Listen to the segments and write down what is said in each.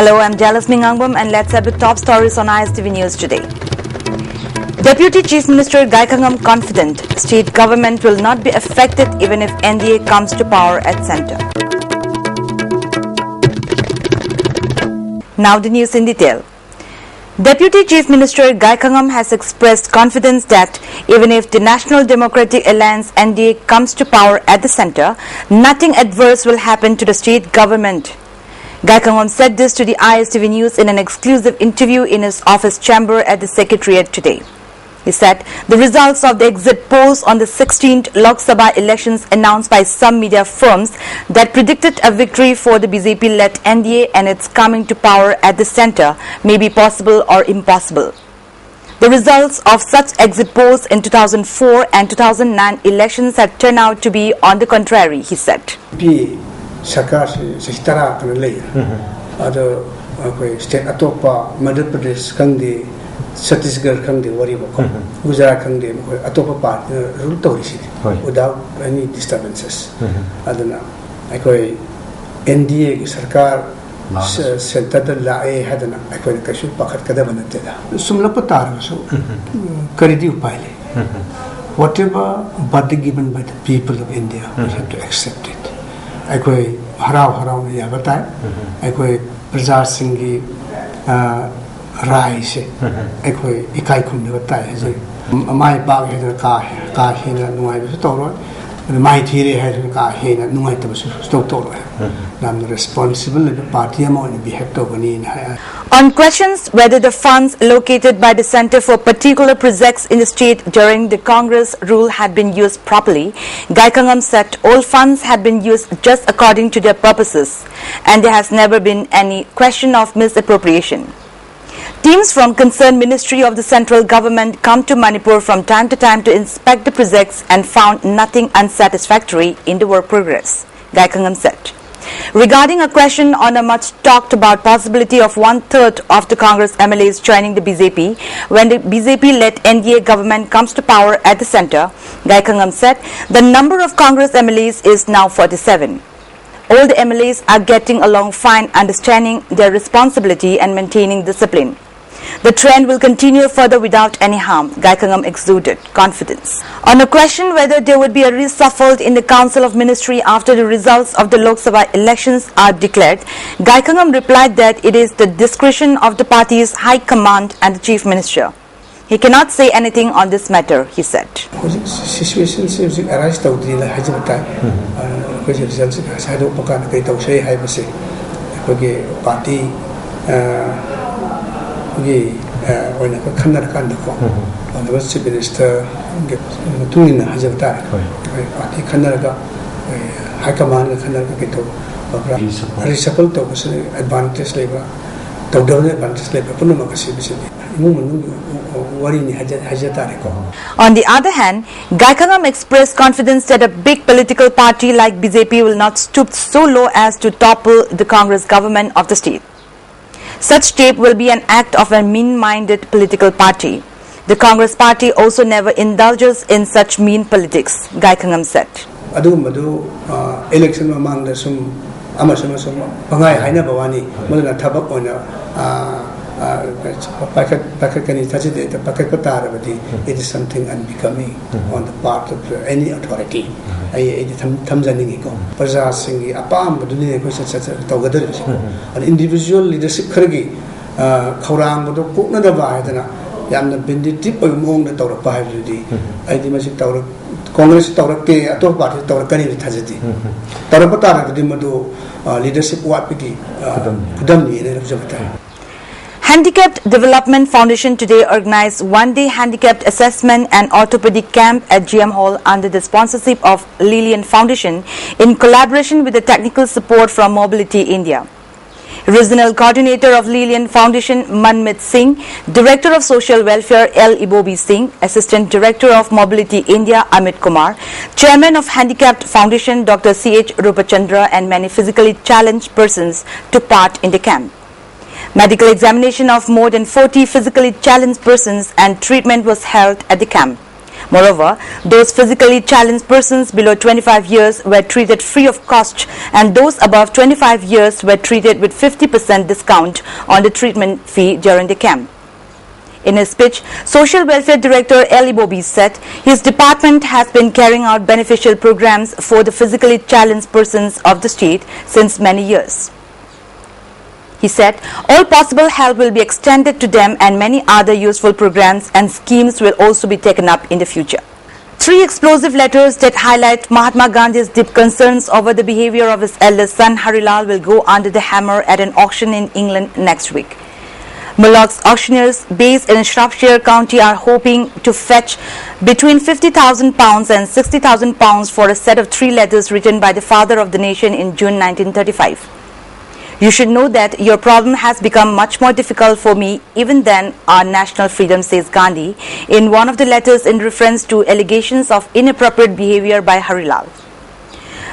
Hello, I'm Dallas Mingangbam and let's have the top stories on ISTV News today. Deputy Chief Minister Gaikangam confident state government will not be affected even if NDA comes to power at centre. Now the news in detail. Deputy Chief Minister Gaikangam has expressed confidence that even if the National Democratic Alliance NDA comes to power at the centre, nothing adverse will happen to the state government. Gaikangam said this to the ISTV News in an exclusive interview in his office chamber at the Secretariat today. He said the results of the exit polls on the 16th Lok Sabha elections announced by some media firms that predicted a victory for the BJP-led NDA and its coming to power at the centre may be possible or impossible. The results of such exit polls in 2004 and 2009 elections had turned out to be on the contrary, he said. Sarkar se tara kan lei ado koi state atopa Madhya Pradesh kangdi Chhattisgarh kangdi wari ba Gujarat kangdi koi atopa part rule torisi without any disturbances adana koi NDA ki sarkar center da lae hadana koi kashu pakhat kada banate da sumla patar so karidi upaile whatever body given by the people of India we have to accept it. I haraw ne yabatai I Praja Singhi Rai se I ikai kum ne batai je mai bag he ka he na nuai bi to ro mai thire he ka he na nuai ta su to ro nam responsible the party am on behave to bani na. On questions whether the funds allocated by the centre for particular projects in the state during the Congress rule had been used properly, Gaikangam said all funds had been used just according to their purposes and there has never been any question of misappropriation. Teams from concerned ministry of the central government come to Manipur from time to time to inspect the projects and found nothing unsatisfactory in the work progress, Gaikangam said. Regarding a question on a much talked about possibility of 1/3 of the Congress MLAs joining the BJP when the BJP-led NDA government comes to power at the centre, Gaikangam said the number of Congress MLAs is now 47. All the MLAs are getting along fine, understanding their responsibility and maintaining discipline. The trend will continue further without any harm, Gaikangam exuded confidence. On a question whether there would be a reshuffle in the Council of Ministry after the results of the Lok Sabha elections are declared, Gaikangam replied that it is the discretion of the party's high command and the Chief Minister. He cannot say anything on this matter, he said. Situation seems to arise to the Hajabata, which results in Sado Pakan, Kaito, I must say, party. When I come on the Chief Minister two in Hajabata, Kanaka, High Command, Kanaka, reshuffle to advantage labor, to advantage labor, On the other hand, Gaikangam expressed confidence that a big political party like BJP will not stoop so low as to topple the Congress government of the state. Such step will be an act of a mean-minded political party. The Congress party also never indulges in such mean politics, Gaikangam said. Election among the sum, Pangai Haina Bawani, Mulana Tabak on Pakakani Tajid, the Pakakatarabati, it is something unbecoming on the part of any authority. Tamzaningiko, Praja Singhi, Apam, Dunia question such a Togadar, an individual leadership Kurgi, Korang, Pukna Vadana, Yamna Bindi, Tip among the Torah Pahidi, Idimasi Torah, Congress Torah, a top party, Torah Kani Tajiti, Torapatara, Dimado, leadership Wapiki, Kudamni in the Handicapped Development Foundation today organized one-day handicapped assessment and orthopedic camp at GM Hall under the sponsorship of Lilian Foundation in collaboration with the technical support from Mobility India. Regional Coordinator of Lilian Foundation Manmit Singh, Director of Social Welfare L. Ibobi Singh, Assistant Director of Mobility India Amit Kumar, Chairman of Handicapped Foundation Dr. C.H. Rupachandra and many physically challenged persons took part in the camp. Medical examination of more than 40 physically challenged persons and treatment was held at the camp. Moreover, those physically challenged persons below 25 years were treated free of cost, and those above 25 years were treated with 50% discount on the treatment fee during the camp. In his speech, Social Welfare Director Eli Bobby said his department has been carrying out beneficial programs for the physically challenged persons of the state since many years. He said all possible help will be extended to them, and many other useful programs and schemes will also be taken up in the future. 3 explosive letters that highlight Mahatma Gandhi's deep concerns over the behavior of his eldest son Harilal will go under the hammer at an auction in England next week. Mullock's auctioneers based in Shropshire County are hoping to fetch between £50,000 and £60,000 for a set of 3 letters written by the father of the nation in June 1935. You should know that your problem has become much more difficult for me even than our national freedom, says Gandhi in one of the letters in reference to allegations of inappropriate behavior by Harilal.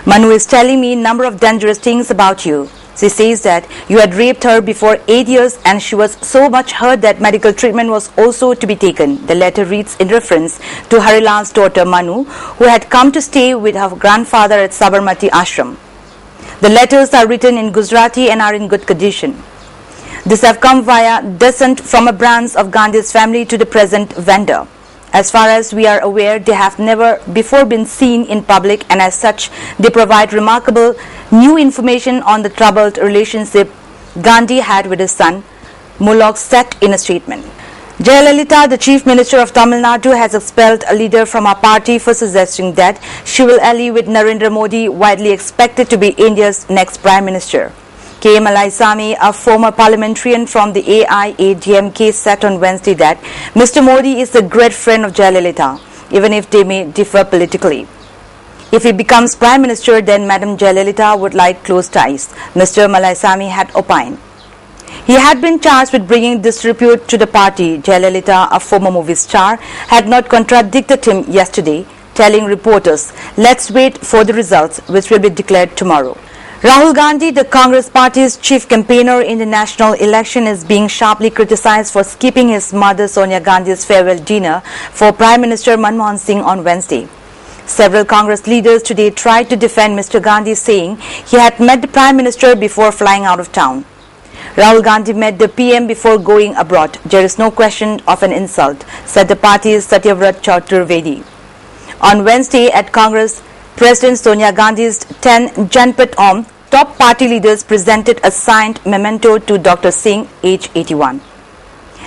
Manu is telling me a number of dangerous things about you. She says that you had raped her before 8 years and she was so much hurt that medical treatment was also to be taken. The letter reads in reference to Harilal's daughter Manu, who had come to stay with her grandfather at Sabarmati Ashram. The letters are written in Gujarati and are in good condition. These have come via descent from a branch of Gandhi's family to the present vendor. As far as we are aware, they have never before been seen in public, and as such, they provide remarkable new information on the troubled relationship Gandhi had with his son, Mullock said in a statement. Jayalalitha, the Chief Minister of Tamil Nadu, has expelled a leader from our party for suggesting that she will ally with Narendra Modi, widely expected to be India's next Prime Minister. K.M. Alaisami, a former parliamentarian from the AIADMK, said on Wednesday that Mr. Modi is a great friend of Jayalalitha, even if they may differ politically. If he becomes Prime Minister, then Madam Jayalalitha would like close ties, Mr. Malaisami had opined. He had been charged with bringing disrepute to the party. Jayalalitha, a former movie star, had not contradicted him yesterday, telling reporters, "Let's wait for the results, which will be declared tomorrow." Rahul Gandhi, the Congress party's chief campaigner in the national election, is being sharply criticized for skipping his mother Sonia Gandhi's farewell dinner for Prime Minister Manmohan Singh on Wednesday. Several Congress leaders today tried to defend Mr. Gandhi, saying he had met the Prime Minister before flying out of town. Rahul Gandhi met the PM before going abroad. There is no question of an insult, said the party's Satyavrat Chaturvedi. On Wednesday at Congress, President Sonia Gandhi's 10 Janpat Om top party leaders presented a signed memento to Dr. Singh, age 81.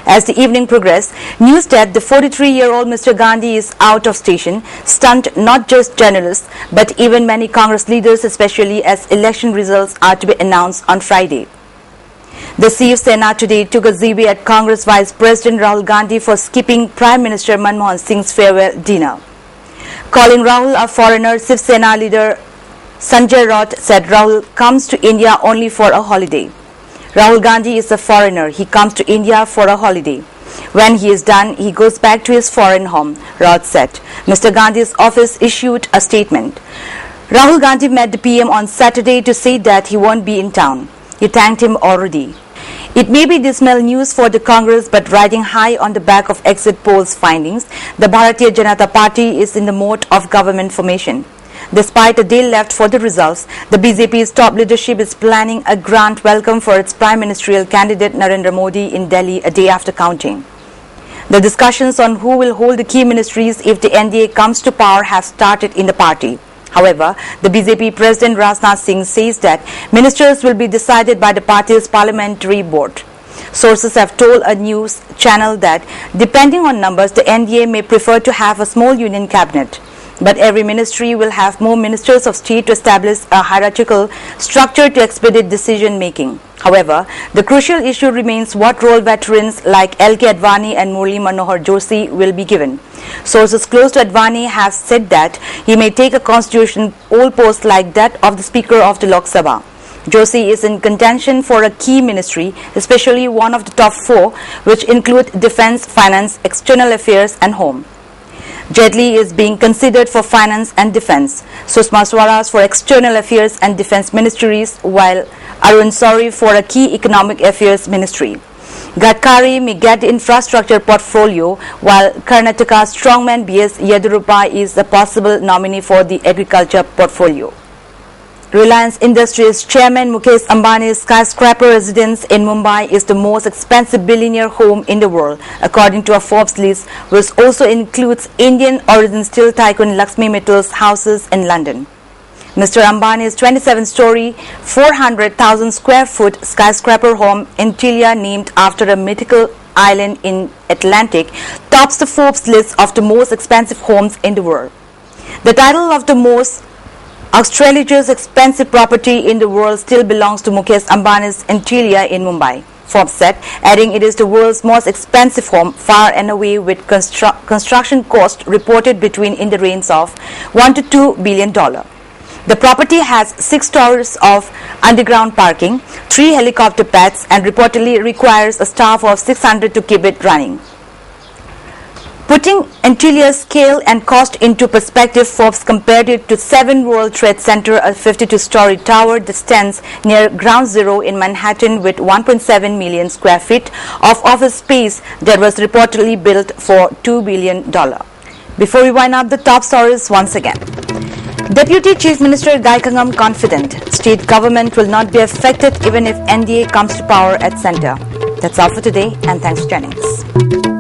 As the evening progressed, news that the 43-year-old Mr. Gandhi is out of station stunned not just journalists but even many Congress leaders, especially as election results are to be announced on Friday. The Shiv Sena today took a zibe at Congress Vice President Rahul Gandhi for skipping Prime Minister Manmohan Singh's farewell dinner. Calling Rahul a foreigner, Shiv Sena leader Sanjay Raut said Rahul comes to India only for a holiday. Rahul Gandhi is a foreigner. He comes to India for a holiday. When he is done, he goes back to his foreign home, Raut said. Mr. Gandhi's office issued a statement. Rahul Gandhi met the PM on Saturday to say that he won't be in town. He thanked him already. It may be dismal news for the Congress, but riding high on the back of exit polls findings, the Bharatiya Janata Party is in the mode of government formation. Despite a day left for the results, the BJP's top leadership is planning a grand welcome for its prime ministerial candidate Narendra Modi in Delhi a day after counting. The discussions on who will hold the key ministries if the NDA comes to power have started in the party. However, the BJP President Rajnath Singh says that ministers will be decided by the party's parliamentary board. Sources have told a news channel that, depending on numbers, the NDA may prefer to have a small union cabinet. But every ministry will have more ministers of state to establish a hierarchical structure to expedite decision making. However, the crucial issue remains what role veterans like L.K. Advani and Murli Manohar Joshi will be given. Sources close to Advani have said that he may take a constitution poll post like that of the Speaker of the Lok Sabha. Joshi is in contention for a key ministry, especially one of the top 4, which include Defence, Finance, External Affairs and Home. Jaitley is being considered for Finance and Defence, Sushma Swaraj for External Affairs and Defence Ministries, while Arun Sauri for a key Economic Affairs Ministry. Gadkari may get the infrastructure portfolio, while Karnataka strongman B.S. Yedurappa is the possible nominee for the agriculture portfolio. Reliance Industries chairman Mukesh Ambani's skyscraper residence in Mumbai is the most expensive billionaire home in the world, according to a Forbes list, which also includes Indian origin steel tycoon Lakshmi Mittal's houses in London. Mr. Ambani's 27-story, 400,000 square foot skyscraper home in Tilia, named after a mythical island in Atlantic, tops the Forbes list of the most expensive homes in the world. The title of the most Australia's expensive property in the world still belongs to Mukesh Ambani's Intilia in Mumbai, Forbes said, adding it is the world's most expensive home, far and away, with construction cost reported between in the range of $1 to $2 billion. The property has 6 stories of underground parking, 3 helicopter pads, and reportedly requires a staff of 600 to keep it running. Putting Antilia's scale and cost into perspective, Forbes compared it to 7 World Trade Center, a 52-story tower that stands near Ground Zero in Manhattan with 1.7 million square feet of office space that was reportedly built for $2 billion. Before we wind up the top stories once again. Deputy Chief Minister Gaikangam confident state government will not be affected even if NDA comes to power at centre. That's all for today, and thanks for joining us.